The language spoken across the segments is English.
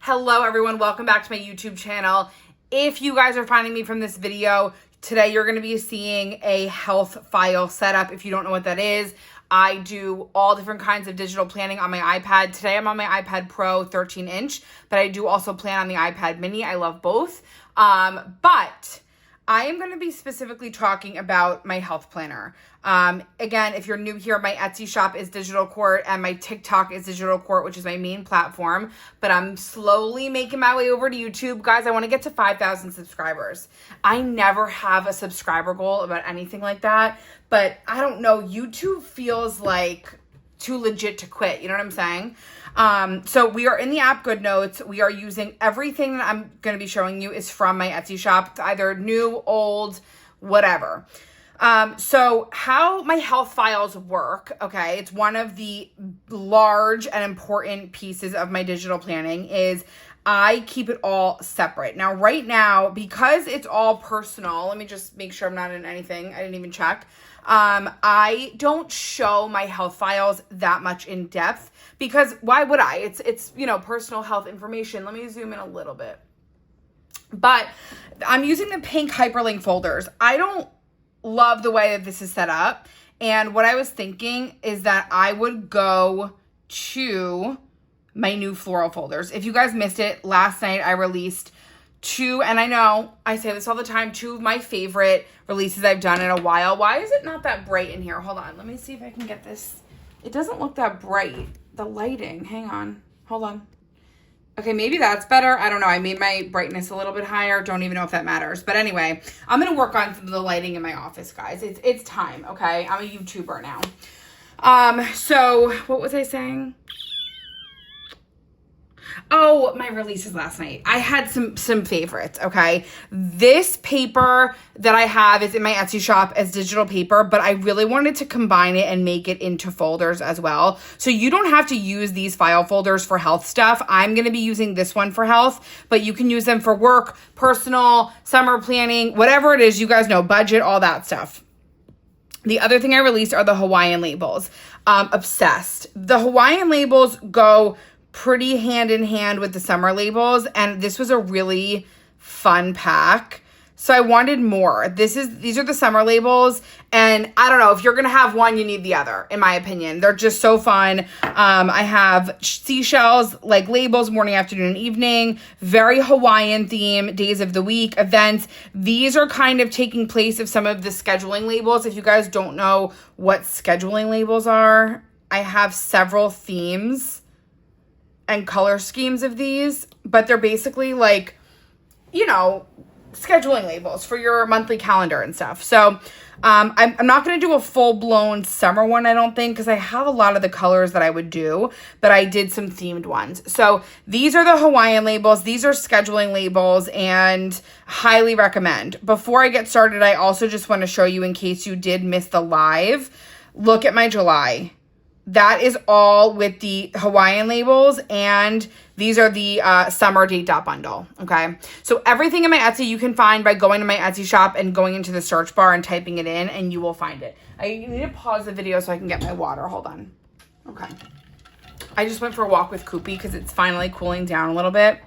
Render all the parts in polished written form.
Hello everyone, welcome back to my YouTube channel. If you guys are finding me from this video, today you're going to be seeing a health file setup. If you don't know what that is, I do all different kinds of digital planning on my iPad. Today I'm on my iPad Pro 13-inch, but I do also plan on the iPad Mini. I love both. But I am going to be specifically talking about my health planner. Again, if you're new here, my Etsy shop is Digital Court and my TikTok is Digital Court, which is my main platform. But I'm slowly making my way over to YouTube. Guys, I want to get to 5,000 subscribers. I never have a subscriber goal about anything like that. But I don't know, YouTube feels like too legit to quit. You know what I'm saying? So we are in the app GoodNotes. We are using everything that I'm going to be showing you is from my Etsy shop. It's either new, old, whatever. So how my health files work, okay, it's one of the large and important pieces of my digital planning is I keep it all separate. Now, right now, because it's all personal, let me just make sure I'm not in anything. I didn't even check. I don't show my health files that much in depth because why would I? It's you know, personal health information. Let me zoom in a little bit. But I'm using the pink hyperlink folders. I don't love the way that this is set up. And what I was thinking is that I would go to my new floral folders. If you guys missed it, last night I released two, and I know I say this all the time, two of my favorite releases I've done in a while. Why is it not that bright in here? Hold on. Let me see if I can get this. It doesn't look that bright. The lighting. Hang on. Hold on. Okay, maybe that's better. I don't know. I made my brightness a little bit higher. Don't even know if that matters. But anyway, I'm going to work on the lighting in my office, guys. It's time, okay? I'm a YouTuber now. So what was I saying? Oh, my releases last night. I had some favorites, okay? This paper that I have is in my Etsy shop as digital paper, but I really wanted to combine it and make it into folders as well. So you don't have to use these file folders for health stuff. I'm going to be using this one for health, but you can use them for work, personal, summer planning, whatever it is, you guys know, budget, all that stuff. The other thing I released are the Hawaiian labels. Obsessed. The Hawaiian labels go pretty hand in hand with the summer labels, and this was a really fun pack. So I wanted more. These are the summer labels, and I don't know, if you're gonna have one, you need the other, in my opinion. They're just so fun. I have seashells, like labels, morning, afternoon, and evening, very Hawaiian theme, days of the week, events. These are kind of taking place of some of the scheduling labels. If you guys don't know what scheduling labels are, I have several themes and color schemes of these, but they're basically like, you know, scheduling labels for your monthly calendar and stuff. So I'm not going to do a full-blown summer one, I don't think, because I have a lot of the colors that I would do, but I did some themed ones. So these are the Hawaiian labels. These are scheduling labels, and highly recommend. Before I get started, I also just want to show you, in case you did miss the live, look at my July. That is all with the Hawaiian labels, and these are the summer date dot bundle, okay? So everything in my Etsy you can find by going to my Etsy shop and going into the search bar and typing it in, and you will find it. I need to pause the video so I can get my water. Hold on. Okay. I just went for a walk with Koopy because it's finally cooling down a little bit.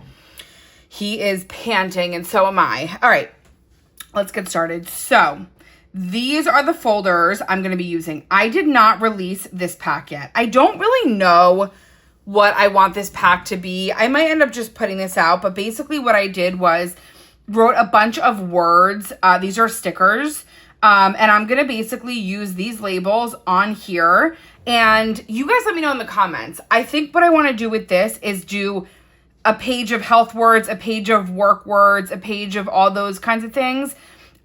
He is panting, and so am I. All right, let's get started. So these are the folders I'm going to be using. I did not release this pack yet. I don't really know what I want this pack to be. I might end up just putting this out, but basically what I did was wrote a bunch of words. These are stickers, and I'm going to basically use these labels on here. And you guys let me know in the comments. I think what I want to do with this is do a page of health words, a page of work words, a page of all those kinds of things,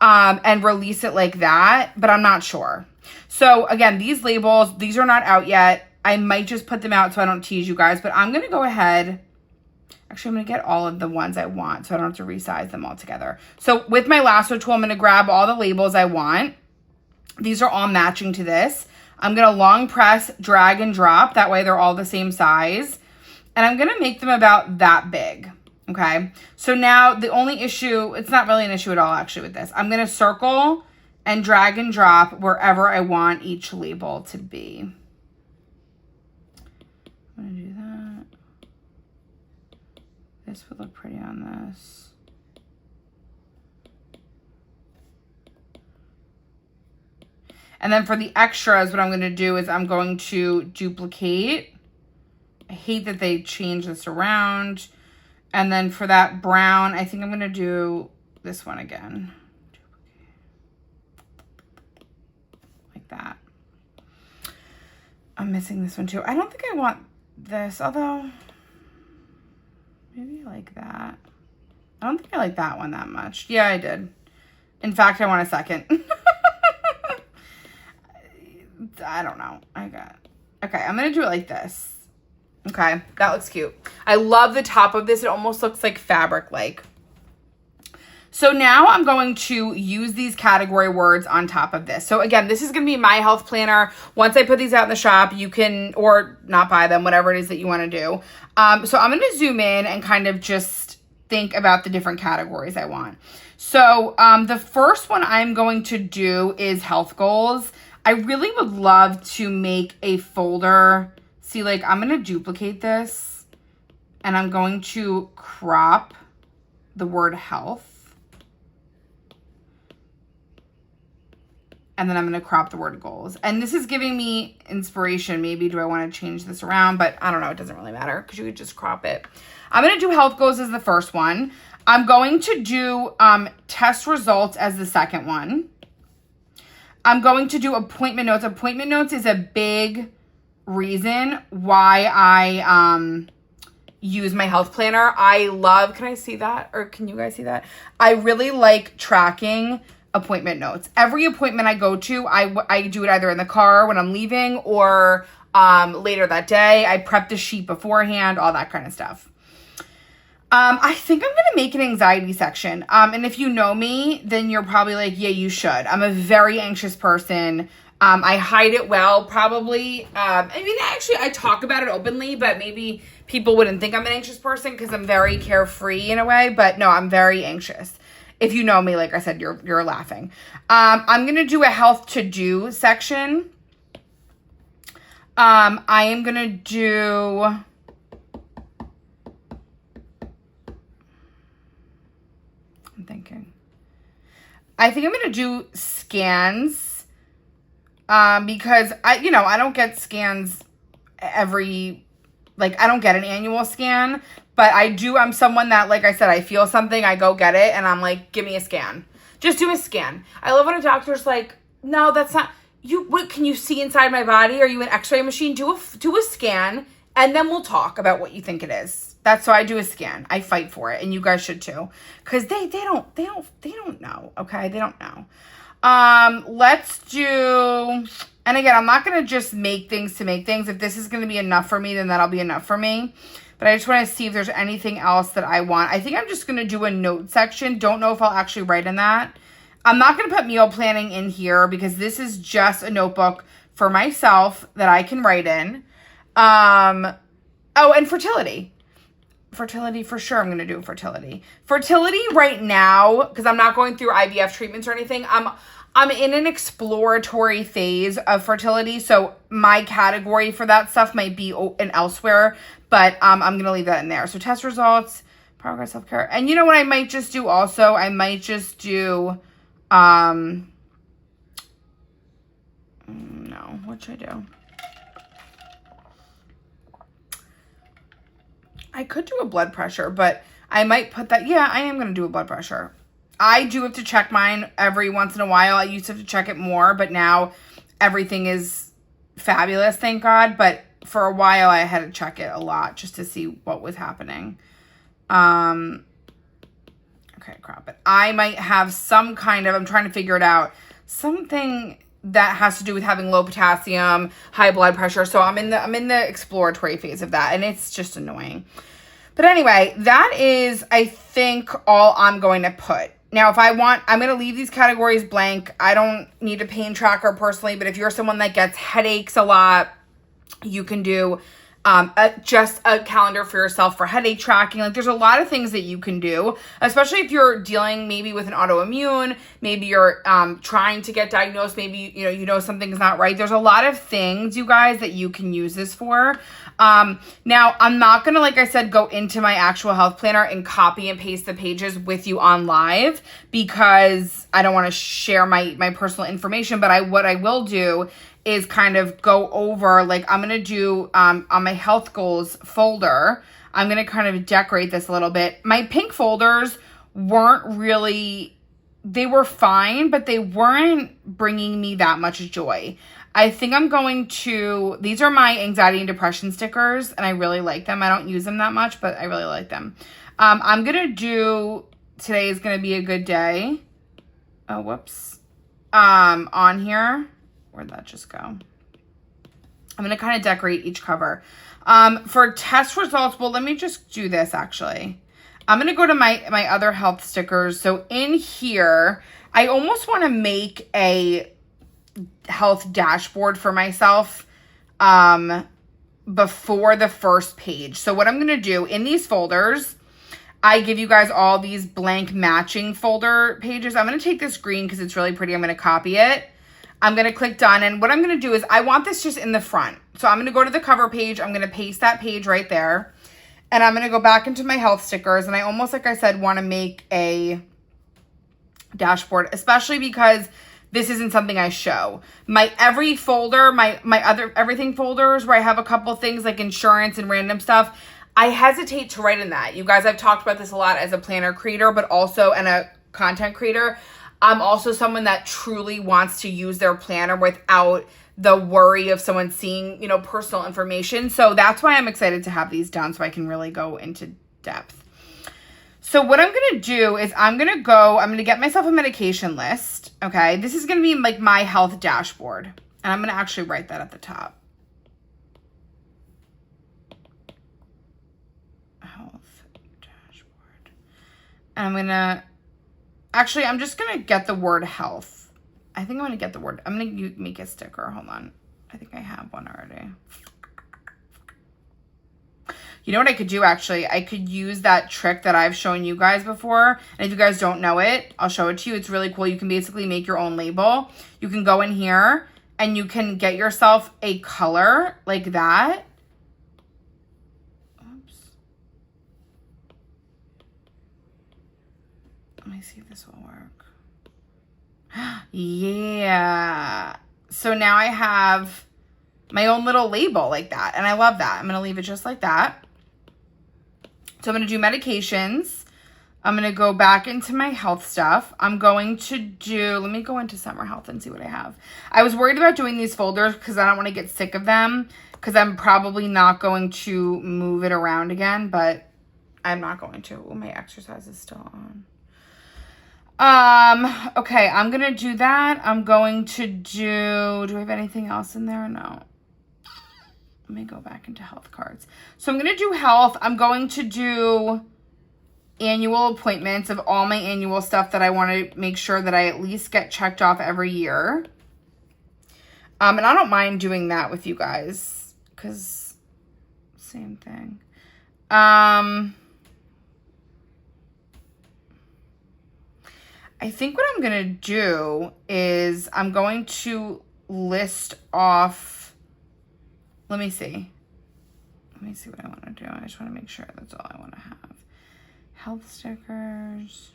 and release it like that, but I'm not sure. So again, these labels, these are not out yet. I might just put them out so I don't tease you guys, but I'm going to go ahead. Actually, I'm going to get all of the ones I want so I don't have to resize them all together. So with my lasso tool, I'm going to grab all the labels I want. These are all matching to this. I'm going to long press, drag, and drop. That way they're all the same size. And I'm going to make them about that big. Okay, so now the only issue, it's not really an issue at all actually with this. I'm going to circle and drag and drop wherever I want each label to be. I'm going to do that. This would look pretty on this. And then for the extras, what I'm going to do is I'm going to duplicate. I hate that they changed this around. And then for that brown, I think I'm going to do this one again. Like that. I'm missing this one too. I don't think I want this, although maybe I like that. I don't think I like that one that much. Yeah, I did. In fact, I want a second. I don't know. Okay, I'm going to do it like this. Okay, that looks cute. I love the top of this. It almost looks like fabric-like. So now I'm going to use these category words on top of this. So again, this is going to be my health planner. Once I put these out in the shop, you can, or not buy them, whatever it is that you want to do. So I'm going to zoom in and kind of just think about the different categories I want. So the first one I'm going to do is health goals. I really would love to make a folder. See, like, I'm going to duplicate this and I'm going to crop the word health. And then I'm going to crop the word goals. And this is giving me inspiration. Maybe do I want to change this around? But I don't know. It doesn't really matter because you could just crop it. I'm going to do health goals as the first one. I'm going to do test results as the second one. I'm going to do appointment notes. Appointment notes is a big reason why I use my health planner. I love, can I see that? Or can you guys see that? I really like tracking appointment notes. Every appointment I go to, I do it either in the car when I'm leaving or later that day. I prep the sheet beforehand, all that kind of stuff. I think I'm going to make an anxiety section. And if you know me, then you're probably like, yeah, you should. I'm a very anxious person. I hide it well, probably. I mean, actually, I talk about it openly, but maybe people wouldn't think I'm an anxious person because I'm very carefree in a way. But no, I'm very anxious. If you know me, like I said, you're laughing. I'm going to do a health to-do section. I am going to do... I'm thinking. I think I'm going to do scans because I don't get scans I don't get an annual scan, but I'm someone that, like I said, I feel something, I go get it, and I'm like, give me a scan. Just do a scan. I love when a doctor's like, no, that's not, what can you see inside my body? Are you an x-ray machine? Do a scan, and then we'll talk about what you think it is. That's so I do a scan. I fight for it, and you guys should too, because they don't know. Okay, they don't know. Let's do. And again, I'm not gonna just make things to make things. If this is gonna be enough for me, then that'll be enough for me. But I just want to see if there's anything else that I want. I think I'm just gonna do a note section. Don't know if I'll actually write in that. I'm not gonna put meal planning in here because this is just a notebook for myself that I can write in. Oh, and fertility. Fertility, for sure, I'm going to do fertility. Fertility right now, because I'm not going through IVF treatments or anything, I'm in an exploratory phase of fertility, so my category for that stuff might be in elsewhere, but I'm going to leave that in there. So test results, progress, self-care. And you know what I might just do also? I might just do, no, what should I do? I could do a blood pressure, but I might put that. Yeah, I am going to do a blood pressure. I do have to check mine every once in a while. I used to have to check it more, but now everything is fabulous, thank God. But for a while, I had to check it a lot just to see what was happening. Okay, crop it. I might have some kind of, I'm trying to figure it out, something that has to do with having low potassium, high blood pressure. So I'm in the exploratory phase of that, and it's just annoying. But anyway, that is, I think, all I'm going to put. Now, if I want, I'm going to leave these categories blank. I don't need a pain tracker personally, but if you're someone that gets headaches a lot, you can do just a calendar for yourself for headache tracking. Like there's a lot of things that you can do, especially if you're dealing maybe with an autoimmune, maybe you're trying to get diagnosed, maybe you know something's not right. There's a lot of things, you guys, that you can use this for. Now I'm not gonna, like I said, go into my actual health planner and copy and paste the pages with you on live because I don't want to share my personal information, but what I will do is kind of go over, like I'm going to do on my health goals folder, I'm going to kind of decorate this a little bit. My pink folders weren't really, they were fine, but they weren't bringing me that much joy. I think I'm going to, these are my anxiety and depression stickers, and I really like them. I don't use them that much, but I really like them. I'm going to do, today is going to be a good day. Oh, whoops. On here. Where'd that just go? I'm going to kind of decorate each cover. For test results, well, let me just do this actually. I'm going to go to my other health stickers. So in here, I almost want to make a health dashboard for myself before the first page. So what I'm going to do in these folders, I give you guys all these blank matching folder pages. I'm going to take this green because it's really pretty. I'm going to copy it. I'm going to click done. And what I'm going to do is I want this just in the front. So I'm going to go to the cover page. I'm going to paste that page right there. And I'm going to go back into my health stickers. And I almost, like I said, want to make a dashboard, especially because this isn't something I show. My every folder, my other everything folders where I have a couple things like insurance and random stuff, I hesitate to write in that. You guys, I've talked about this a lot as a planner creator, but also and a content creator. I'm also someone that truly wants to use their planner without the worry of someone seeing, personal information. So that's why I'm excited to have these done so I can really go into depth. So what I'm going to do is I'm going to get myself a medication list. Okay. This is going to be like my health dashboard. And I'm going to actually write that at the top. Health dashboard. And I'm just going to get the word health. I think I'm going to get the word. I'm going to make a sticker. Hold on. I think I have one already. You know what I could do, actually? I could use that trick that I've shown you guys before. And if you guys don't know it, I'll show it to you. It's really cool. You can basically make your own label. You can go in here and you can get yourself a color like that. Let me see if this will work. Yeah. So now I have my own little label like that. And I love that. I'm going to leave it just like that. So I'm going to do medications. I'm going to go back into my health stuff. I'm going to do, let me go into summer health and see what I have. I was worried about doing these folders because I don't want to get sick of them because I'm probably not going to move it around again, but I'm not going to. Oh, my exercise is still on. Okay, I'm going to do that. I'm going to do I have anything else in there? No. Let me go back into health cards. So I'm going to do health. I'm going to do annual appointments of all my annual stuff that I want to make sure that I at least get checked off every year. And I don't mind doing that with you guys because same thing. I think what I'm going to do is I'm going to list off, let me see what I want to do. I just want to make sure that's all I want to have. Health stickers.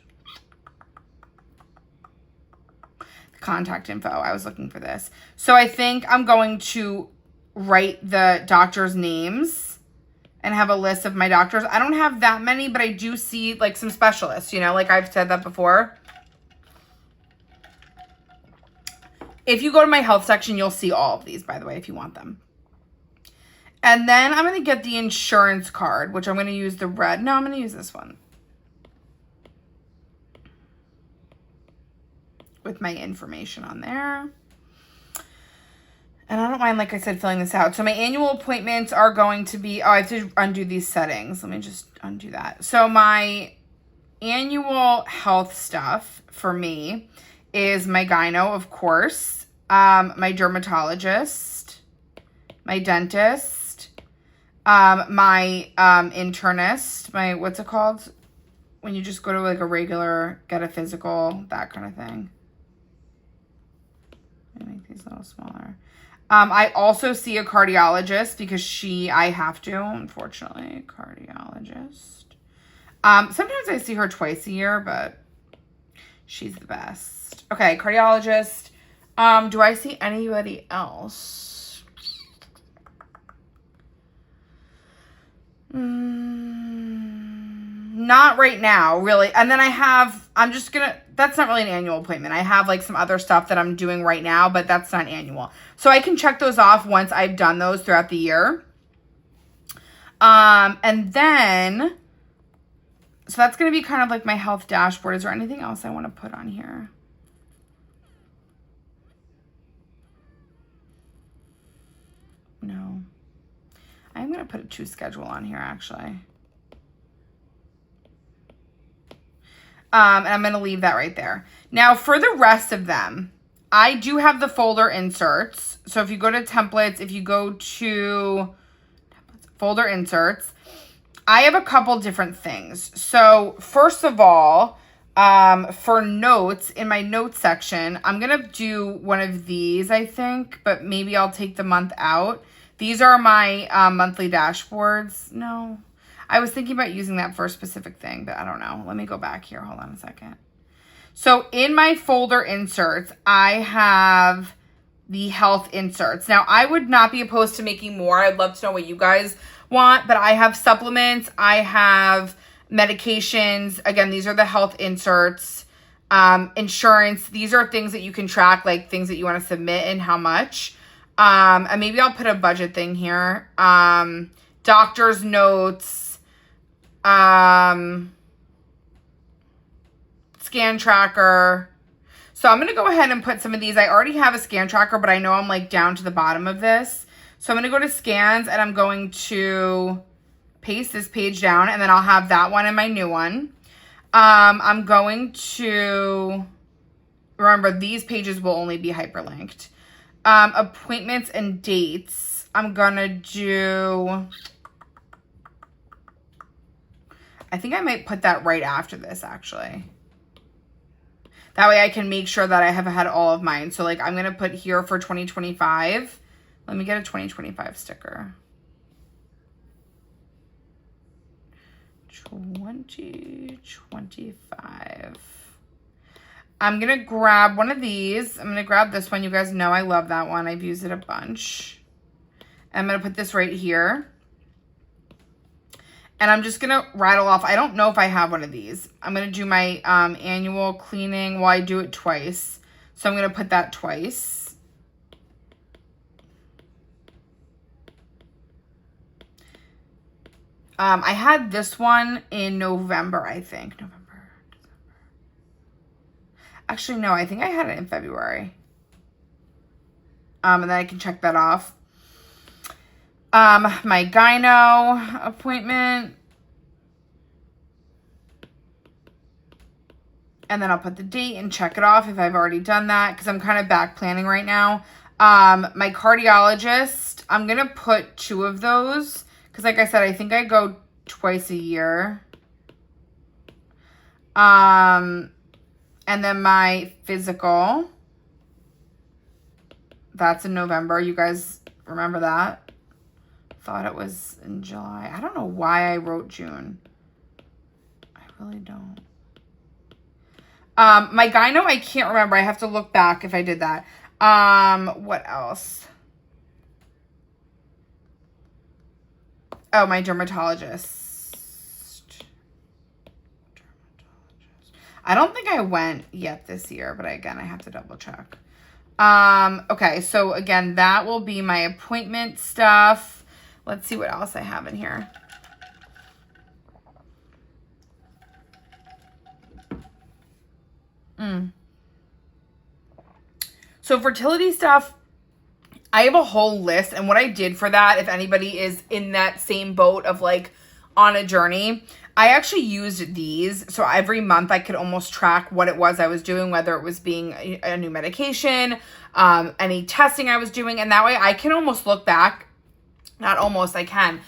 Contact info. I was looking for this. So I think I'm going to write the doctor's names and have a list of my doctors. I don't have that many, but I do see like some specialists, like I've said that before. If you go to my health section, you'll see all of these, by the way, if you want them. And then I'm going to get the insurance card, which I'm going to use the red. No, I'm going to use this one. With my information on there. And I don't mind, like I said, filling this out. So my annual appointments are going to be, I have to undo these settings. Let me just undo that. So my annual health stuff for me is my gyno, of course, my dermatologist, my dentist, My internist, my, what's it called? When you just go to like a regular, get a physical, that kind of thing. Let me make these a little smaller. I also see a cardiologist because I have to, unfortunately, cardiologist. Sometimes I see her twice a year, but she's the best. Okay, cardiologist. Do I see anybody else? Not right now, really. And then that's not really an annual appointment. I have like some other stuff that I'm doing right now, but that's not annual. So I can check those off once I've done those throughout the year. And then, so that's going to be kind of like my health dashboard. Is there anything else I want to put on here? No. I'm going to put a to schedule on here, actually. And I'm going to leave that right there. Now, for the rest of them, I do have the folder inserts. So if you go to templates, if you go to folder inserts, I have a couple different things. So first of all, for notes, in my notes section, I'm going to do one of these, I think, but maybe I'll take the month out. These are my monthly dashboards. No, I was thinking about using that for a specific thing, but I don't know. Let me go back here. Hold on a second. So in my folder inserts, I have the health inserts. Now, I would not be opposed to making more. I'd love to know what you guys want, but I have supplements. I have medications. Again, these are the health inserts. Insurance. These are things that you can track, like things that you want to submit and how much. And maybe I'll put a budget thing here. Doctor's notes. Scan tracker. So I'm going to go ahead and put some of these. I already have a scan tracker, but I know I'm like down to the bottom of this. So I'm going to go to scans and I'm going to paste this page down and then I'll have that one and my new one. I'm going to, remember these pages will only be hyperlinked. Appointments and dates. I'm going to do, I think I might put that right after this actually. That way I can make sure that I have had all of mine. So like I'm going to put here for 2025. Let me get a 2025 sticker. 2025. I'm going to grab one of these. I'm going to grab this one. You guys know I love that one. I've used it a bunch. I'm going to put this right here. And I'm just going to rattle off. I don't know if I have one of these. I'm going to do my annual cleaning. Well, I do it twice. So I'm going to put that twice. I had this one in November, I think. November, December. Actually, no, I think I had it in February. And then I can check that off. My gyno appointment. And then I'll put the date and check it off if I've already done that because I'm kind of back planning right now. My cardiologist, I'm going to put 2 of those because like I said, I think I go twice a year. And then my physical, that's in November. You guys remember that? Thought it was in July. I don't know why I wrote June. I really don't. My gyno, I can't remember. I have to look back if I did that. What else? Oh, my dermatologist. I don't think I went yet this year, but again, I have to double check. Okay, so again, that will be my appointment stuff. Let's see what else I have in here. So fertility stuff, I have a whole list. And what I did for that, if anybody is in that same boat of like on a journey, I actually used these. So every month I could almost track what it was I was doing, whether it was being a new medication, any testing I was doing. And that way I can almost look back not almost, I can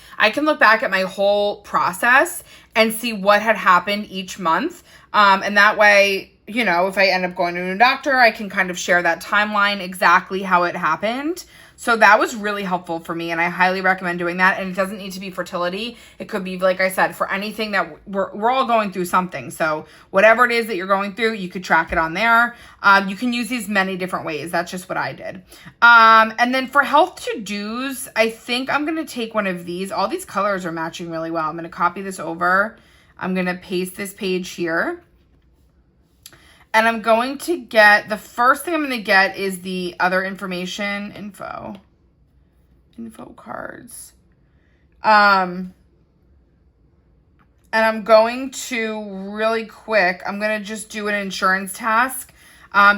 look back at my whole process and see what had happened each month. And that way, you know, if I end up going to a new doctor, I can kind of share that timeline, exactly how it happened. So that was really helpful for me, and I highly recommend doing that. And it doesn't need to be fertility. It could be, like I said, for anything that we're all going through something. So whatever it is that you're going through, you could track it on there. You can use these many different ways. That's just what I did. And then for health to-dos, I think I'm going to take one of these. All these colors are matching really well. I'm going to copy this over. I'm going to paste this page here. And I'm going to get, the first thing I'm going to get is the other information, info cards. And I'm going to really quick, I'm going to just do an insurance task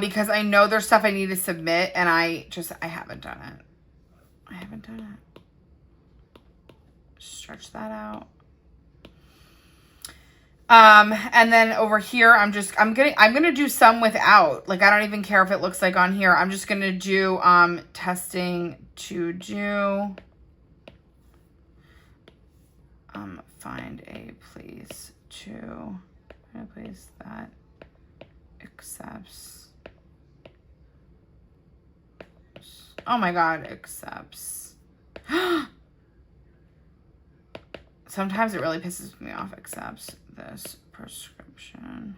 because I know there's stuff I need to submit and I haven't done it. I haven't done it. Stretch that out. And then over here, I'm gonna do some without, like, I don't even care if it looks like on here. I'm just gonna do, testing to do, find a place that accepts, oh my God, accepts. Sometimes it really pisses me off, accepts this prescription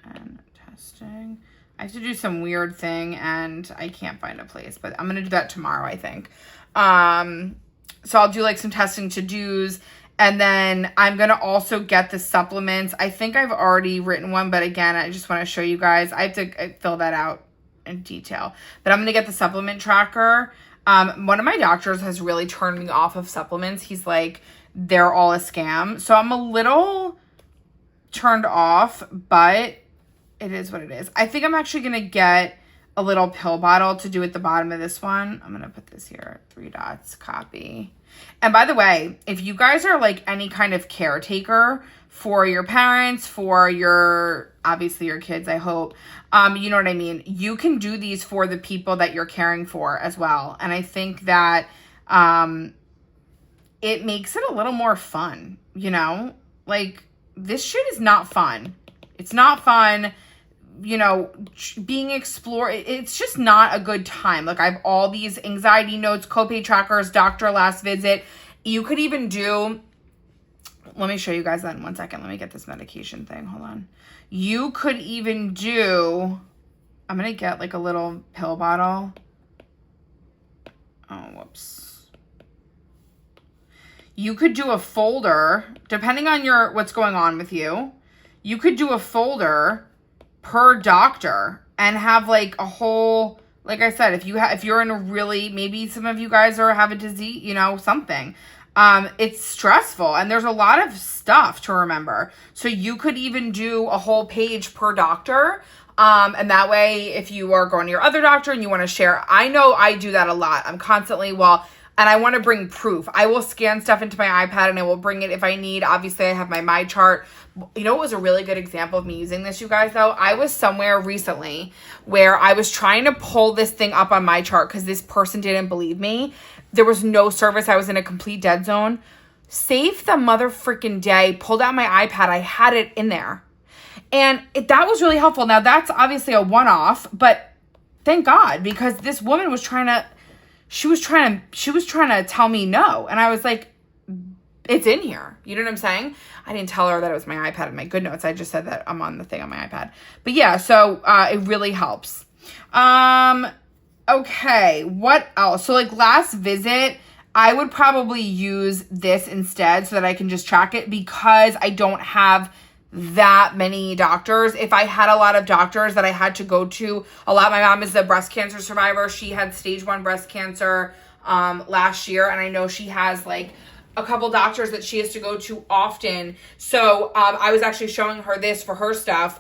and testing. I have to do some weird thing and I can't find a place, but I'm going to do that tomorrow, I think. So I'll do like some testing to-dos, and then I'm going to also get the supplements. I think I've already written one, but again, I just want to show you guys. I have to fill that out in detail, but I'm going to get the supplement tracker. One of my doctors has really turned me off of supplements. He's like, they're all a scam. So I'm a little turned off, but it is what it is. I think I'm actually going to get a little pill bottle to do at the bottom of this one. I'm going to put this here, 3 dots, copy. And by the way, if you guys are like any kind of caretaker for your parents, for your, obviously your kids, I hope, you know what I mean? You can do these for the people that you're caring for as well. And I think that, it makes it a little more fun, you know? Like, this shit is not fun. It's not fun, you know, being explored. It's just not a good time. Like, I have all these anxiety notes, copay trackers, doctor last visit. You could even do, let me show you guys that in 1 second. Let me get this medication thing. Hold on. You could even do, I'm going to get like a little pill bottle. Oh, whoops. You could do a folder, depending on what's going on with you. You could do a folder per doctor and have like a whole, like I said, if you're in a really, maybe some of you guys have a disease, you know, something. It's stressful and there's a lot of stuff to remember. So you could even do a whole page per doctor. And that way, if you are going to your other doctor and you want to share, I know I do that a lot. I'm constantly, and I want to bring proof. I will scan stuff into my iPad and I will bring it if I need. Obviously, I have my chart. You know what was a really good example of me using this, you guys, though? I was somewhere recently where I was trying to pull this thing up on my chart because this person didn't believe me. There was no service. I was in a complete dead zone. Saved the mother freaking day. Pulled out my iPad. I had it in there. And that was really helpful. Now, that's obviously a one-off, but thank God, because this woman was trying to tell me no. And I was like, it's in here. You know what I'm saying? I didn't tell her that it was my iPad and my GoodNotes. I just said that I'm on the thing on my iPad. But yeah, so it really helps. Okay, what else? So like last visit, I would probably use this instead so that I can just track it because I don't have that many doctors. If I had a lot of doctors that I had to go to a lot, my mom is a breast cancer survivor. She had stage 1 breast cancer last year, and I know she has like a couple doctors that she has to go to often. So I was actually showing her this for her stuff.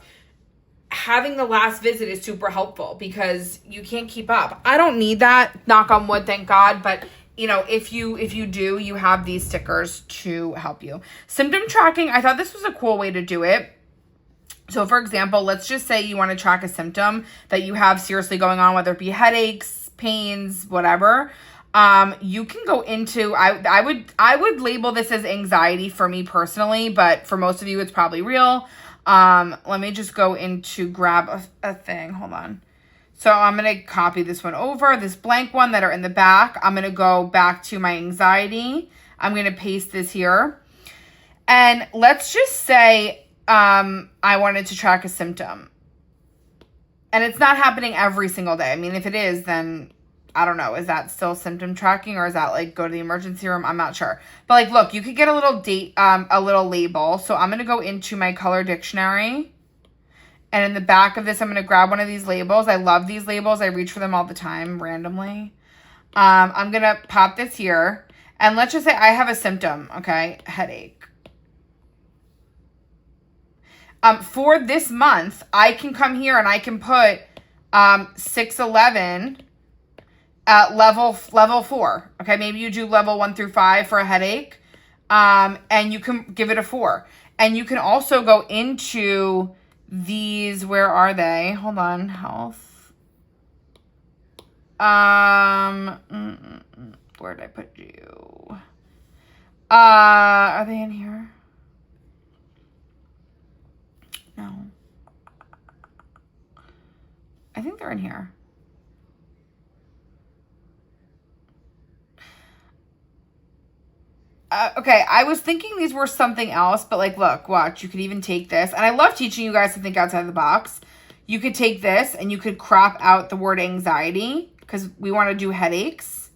Having the last visit is super helpful because you can't keep up. I don't need that, knock on wood, thank God, but you know, if you do, you have these stickers to help you. Symptom tracking, I thought this was a cool way to do it. So for example, let's just say you want to track a symptom that you have seriously going on, whether it be headaches, pains, whatever. You can go into, I would label this as anxiety for me personally, but for most of you, it's probably real. Let me just go into grab a thing. Hold on. So I'm going to copy this one over, this blank one that are in the back. I'm going to go back to my anxiety. I'm going to paste this here. And let's just say I wanted to track a symptom. And it's not happening every single day. I mean, if it is, then I don't know. Is that still symptom tracking, or is that like go to the emergency room? I'm not sure. But like, look, you could get a little date, a little label. So I'm going to go into my color dictionary. And in the back of this, I'm going to grab one of these labels. I love these labels. I reach for them all the time randomly. I'm going to pop this here. And let's just say I have a symptom, okay? Headache. For this month, I can come here and I can put 611 at level 4. Okay, maybe you do level 1 through 5 for a headache. And you can give it a 4. And you can also go into these, where are they? Hold on, health. Where did I put you? Are they in here? No. I think they're in here. Okay, I was thinking these were something else, but like, look, watch, you could even take this. And I love teaching you guys to think outside the box. You could take this and you could crop out the word anxiety because we want to do headaches.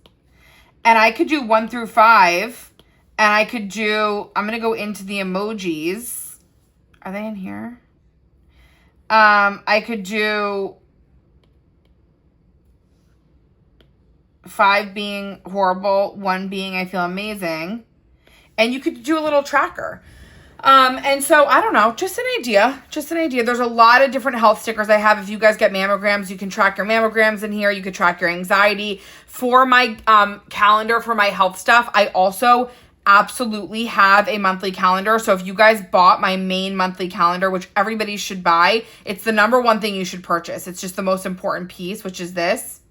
And I could do 1 through 5. And I could do, I'm going to go into the emojis. Are they in here? I could do 5 being horrible, 1 being I feel amazing. And you could do a little tracker. And so, I don't know, just an idea. There's a lot of different health stickers I have. If you guys get mammograms, you can track your mammograms in here. You could track your anxiety. For my calendar, for my health stuff, I also absolutely have a monthly calendar. So if you guys bought my main monthly calendar, which everybody should buy, it's the number one thing you should purchase. It's just the most important piece, which is this.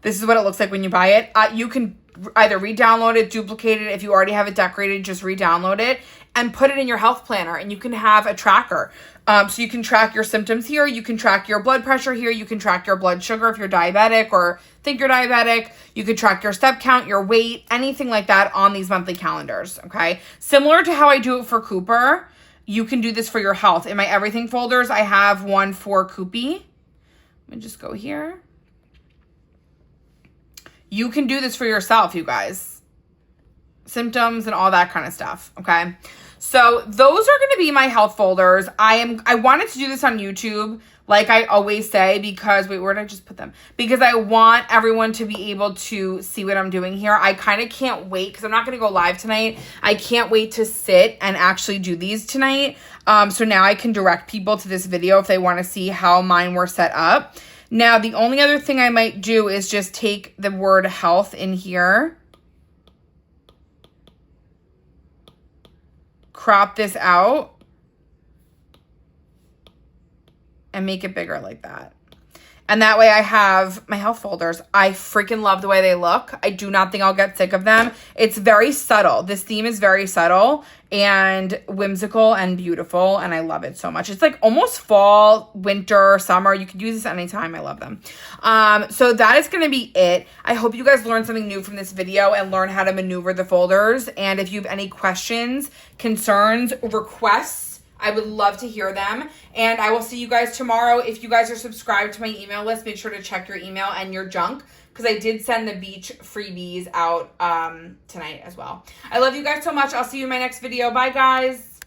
This is what it looks like when you buy it. You can either re-download it, duplicate it. If you already have it decorated, just re-download it and put it in your health planner, and you can have a tracker. So you can track your symptoms here. You can track your blood pressure here. You can track your blood sugar if you're diabetic or think you're diabetic. You could track your step count, your weight, anything like that on these monthly calendars, okay? Similar to how I do it for Cooper, you can do this for your health. In my everything folders, I have one for Coopy. Let me just go here. You can do this for yourself, you guys. Symptoms and all that kind of stuff, okay? So those are going to be my health folders. I wanted to do this on YouTube, like I always say, because, wait, where did I just put them? Because I want everyone to be able to see what I'm doing here. I kind of can't wait, because I'm not going to go live tonight. I can't wait to sit and actually do these tonight. So now I can direct people to this video if they want to see how mine were set up. Now, the only other thing I might do is just take the word health in here, crop this out, and make it bigger like that. And that way I have my health folders. I freaking love the way they look. I do not think I'll get sick of them. It's very subtle. This theme is very subtle and whimsical and beautiful, and I love it so much. It's like almost fall, winter, summer. You could use this anytime. I love them. So that is going to be it. I hope you guys learned something new from this video and learn how to maneuver the folders. And if you have any questions, concerns, requests, I would love to hear them. And I will see you guys tomorrow. If you guys are subscribed to my email list, make sure to check your email and your junk, because I did send the beach freebies out tonight as well. I love you guys so much. I'll see you in my next video. Bye, guys.